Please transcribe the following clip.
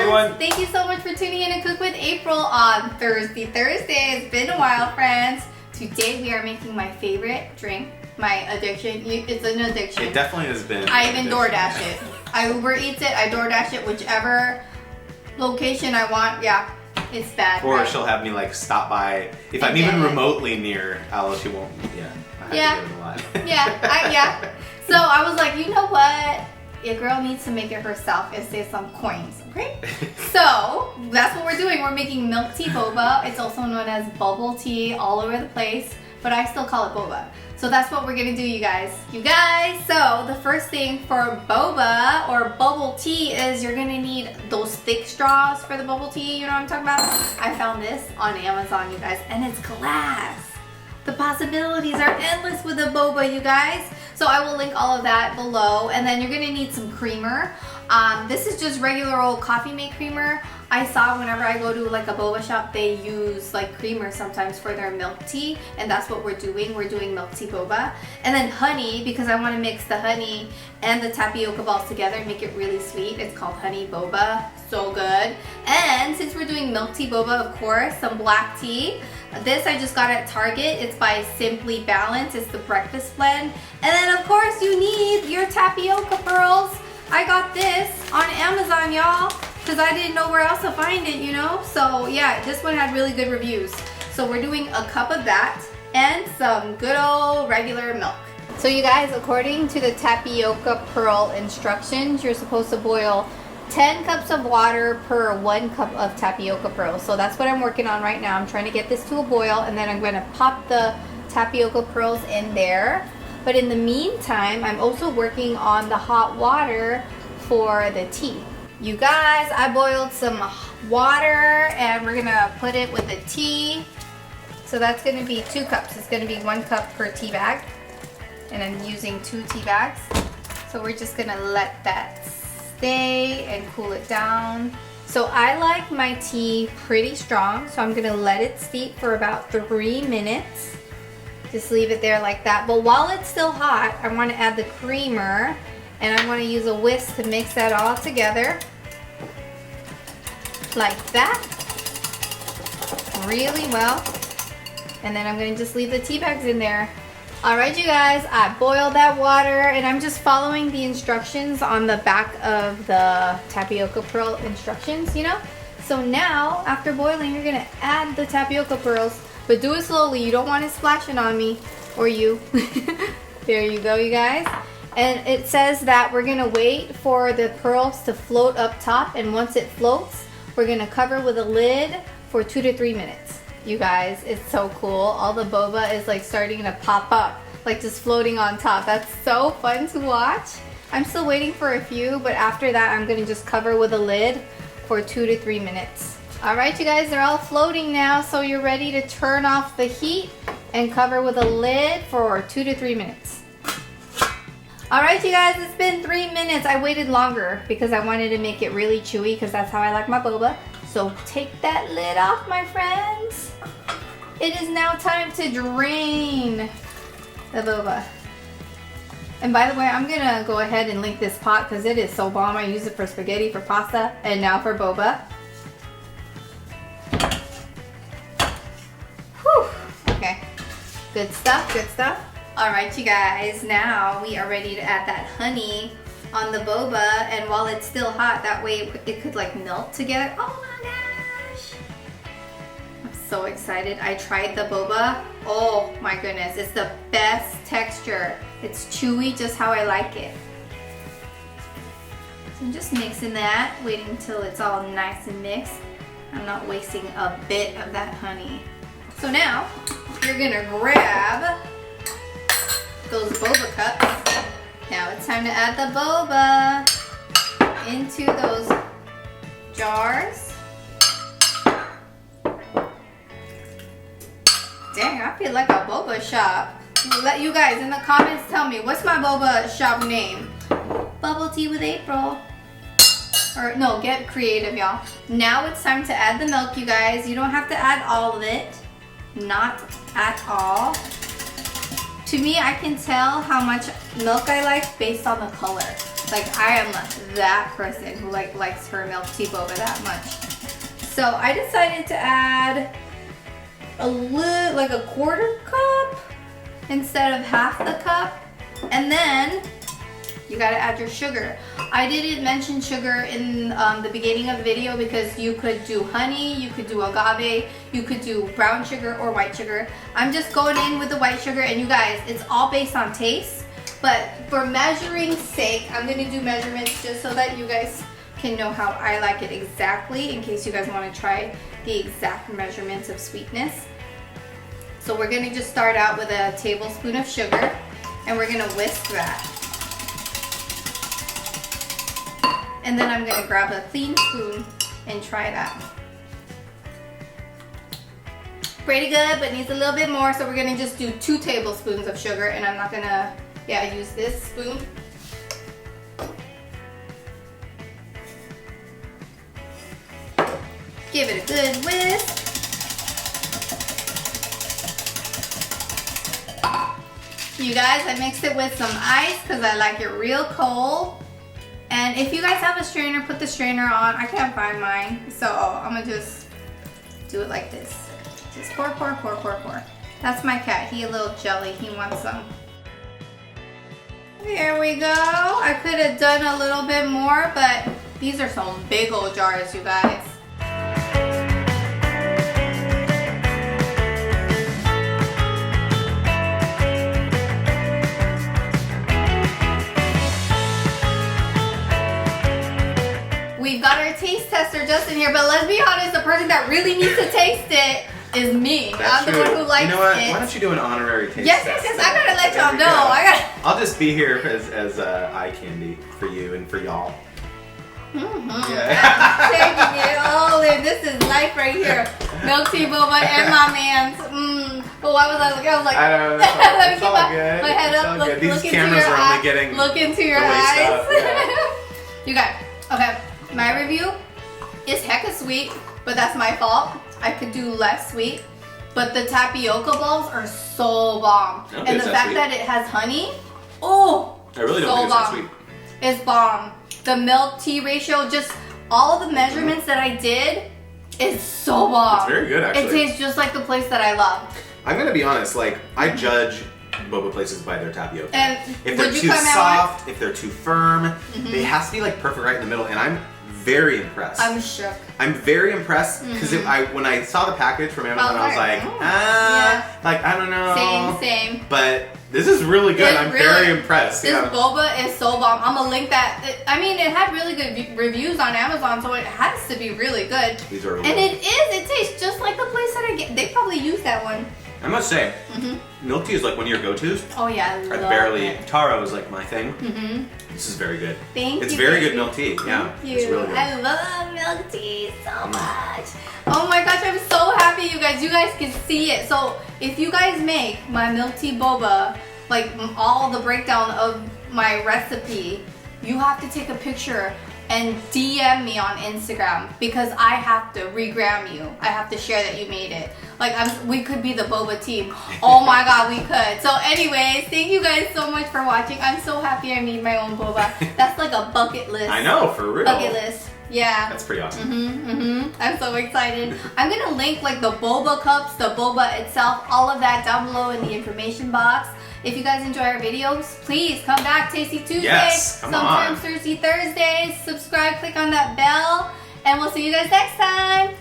everyone. Thank you so much for tuning in to Cook with April on Thursday. It's been a while, friends. Today we are making my favorite drink, my addiction. It's an addiction. It definitely has been. I even DoorDash it. I Uber Eats it. I DoorDash it, whichever location I want. Yeah, it's bad. Or right? she'll have me like stop by if I'm even remotely near Alice. She won't. Yeah. I have to give it a lot. Yeah. So I was like, you know what? Your girl needs to make it herself and save some coins, okay? So that's what we're doing. We're making milk tea boba. It's also known as bubble tea all over the place, but I still call it boba. So that's what we're gonna do, you guys. So the first thing for boba or bubble tea is you're gonna need those thick straws for the bubble tea. You know what I'm talking about? I found this on Amazon, you guys, and it's glass. The possibilities are endless with the boba, you guys. So I will link all of that below. And then you're gonna need some creamer. This is just regular old coffee mate creamer. I saw whenever I go to like a boba shop, they use like creamer sometimes for their milk tea. And that's what we're doing. We're doing milk tea boba. And then honey, because I wanna mix the honey and the tapioca balls together and make it really sweet. It's called honey boba, so good. And since we're doing milk tea boba, of course, some black tea. This I just got at Target. It's by Simply Balance. It's the breakfast blend. And then of course you need your tapioca pearls. I got this on Amazon, y'all, because I didn't know where else to find it, you know? So yeah, this one had really good reviews. So we're doing a cup of that and some good old regular milk. So you guys, according to the tapioca pearl instructions, you're supposed to boil 10 cups of water per 1 cup of tapioca pearls. So that's what I'm working on right now. I'm trying to get this to a boil, and then I'm going to pop the tapioca pearls in there. But in the meantime, I'm also working on the hot water for the tea. You guys, I boiled some water and we're going to put it with the tea. So that's going to be 2 cups. It's going to be 1 cup per tea bag. And I'm using 2 tea bags. So we're just going to let that stay and cool it down. So I like my tea pretty strong, so I'm gonna let it steep for about 3 minutes. Just leave it there like that. But while it's still hot, I want to add the creamer, and I want to use a whisk to mix that all together like that really well. And then I'm going to just leave the tea bags in there. Alright, you guys, I boiled that water and I'm just following the instructions on the back of the tapioca pearl instructions, you know? So now, after boiling, you're gonna add the tapioca pearls, but do it slowly. You don't want it splashing on me, or you. There you go, you guys. And it says that we're gonna wait for the pearls to float up top, and once it floats, we're gonna cover with a lid for 2 to 3 minutes. You guys, it's so cool. All the boba is like starting to pop up, like just floating on top. That's so fun to watch. I'm still waiting for a few, but after that, I'm gonna just cover with a lid for 2 to 3 minutes. All right, you guys, they're all floating now, so you're ready to turn off the heat and cover with a lid for 2 to 3 minutes. All right, you guys, it's been 3 minutes. I waited longer because I wanted to make it really chewy because that's how I like my boba. So take that lid off, my friends. It is now time to drain the boba. And by the way, I'm gonna go ahead and link this pot because it is so bomb. I use it for spaghetti, for pasta, and now for boba. Whew. Okay, good stuff, good stuff. All right, you guys, now we are ready to add that honey on the boba, and while it's still hot, that way it could like melt together. Oh my gosh, I'm so excited. I tried the boba. Oh my goodness, it's the best texture. It's chewy just how I like it. So I'm just mixing that, waiting until it's all nice and mixed. I'm not wasting a bit of that honey. So now you're gonna grab those boba cups. Now it's time to add the boba into those jars. Dang, I feel like a boba shop. Let you guys in the comments tell me, what's my boba shop name? Bubble Tea with April. Or no, get creative, y'all. Now it's time to add the milk, you guys. You don't have to add all of it. Not at all. To me, I can tell how much milk I like based on the color. Like I am that person who likes her milk tea boba that much. So I decided to add like a quarter cup instead of half the cup. And then you gotta add your sugar. I didn't mention sugar in the beginning of the video because you could do honey, you could do agave, you could do brown sugar or white sugar. I'm just going in with the white sugar, and you guys, it's all based on taste. But for measuring sake, I'm gonna do measurements just so that you guys can know how I like it exactly, in case you guys wanna try the exact measurements of sweetness. So we're gonna just start out with a tablespoon of sugar, and we're gonna whisk that. And then I'm gonna grab a thin spoon and try that. Pretty good, but needs a little bit more, so we're gonna just do 2 tablespoons of sugar, and I'm not gonna, use this spoon. Give it a good whisk. You guys, I mixed it with some ice because I like it real cold. And if you guys have a strainer, put the strainer on. I can't find mine, so I'm gonna just do it like this. Just pour, pour, pour, pour, pour. That's my cat. He a little jelly. He wants some. Here we go. I could have done a little bit more, but these are some big old jars, you guys. We've got our taste tester just in here, but let's be honest, the person that really needs to taste it is me. That's I'm the one who likes it. You know what? Why don't you do an honorary taste yes, test? Yes, I gotta let y'all know. I'll just be here as eye candy for you and for y'all. Mm-hmm. Yeah. Taking it all in. This is life right here. Milk tea boba and my man's. But why was I looking? I was like, I don't know. let me It's keep all good. my head It's up. all Look good. These into cameras your are eyes. only getting Look into your the waist eyes. up, yeah. You guys, okay. My review is hecka sweet, but that's my fault. I could do less sweet. But the tapioca balls are so bomb. Okay, And the fact that it has honey, oh, I really don't so think it's that bomb. sweet. It's bomb. The milk tea ratio, just all the measurements that I did is so bomb. It's very good, actually. It tastes just like the place that I love. I'm gonna be honest, like, I judge boba places by their tapioca. And if they're would you too come out soft, if they're too firm, it has to be like perfect right in the middle, and I'm very impressed. I'm shook. I'm very impressed because when I saw the package from Amazon, I was like, like, I don't know. Same. But this is really good. I'm very impressed. This boba is so bomb. I'm gonna link that. I mean, it had really good reviews on Amazon, so it has to be really good. These are really and good. it is. It tastes just like the place that I get. They probably use that one. I must say, milk tea is like one of your go-tos. Oh yeah, I love it. Taro is like my thing. This is very good. It's very good milk tea. Yeah, Thank you. it's really good. I love milk tea so much. Oh my gosh, I'm so happy, you guys. You guys can see it. So if you guys make my milk tea boba, like all the breakdown of my recipe, you have to take a picture and DM me on Instagram because I have to regram you. I have to share that you made it. Like we could be the boba team. Oh my god, we could. So anyways, thank you guys so much for watching. I'm so happy I made my own boba. That's like a bucket list. I know, for real. Bucket list. Yeah. That's pretty awesome. I'm so excited. I'm gonna link like the boba cups, the boba itself, all of that down below in the information box. If you guys enjoy our videos, please come back. Tasty Tuesdays, yes, sometimes Thirsty Thursdays. Subscribe, click on that bell, and we'll see you guys next time.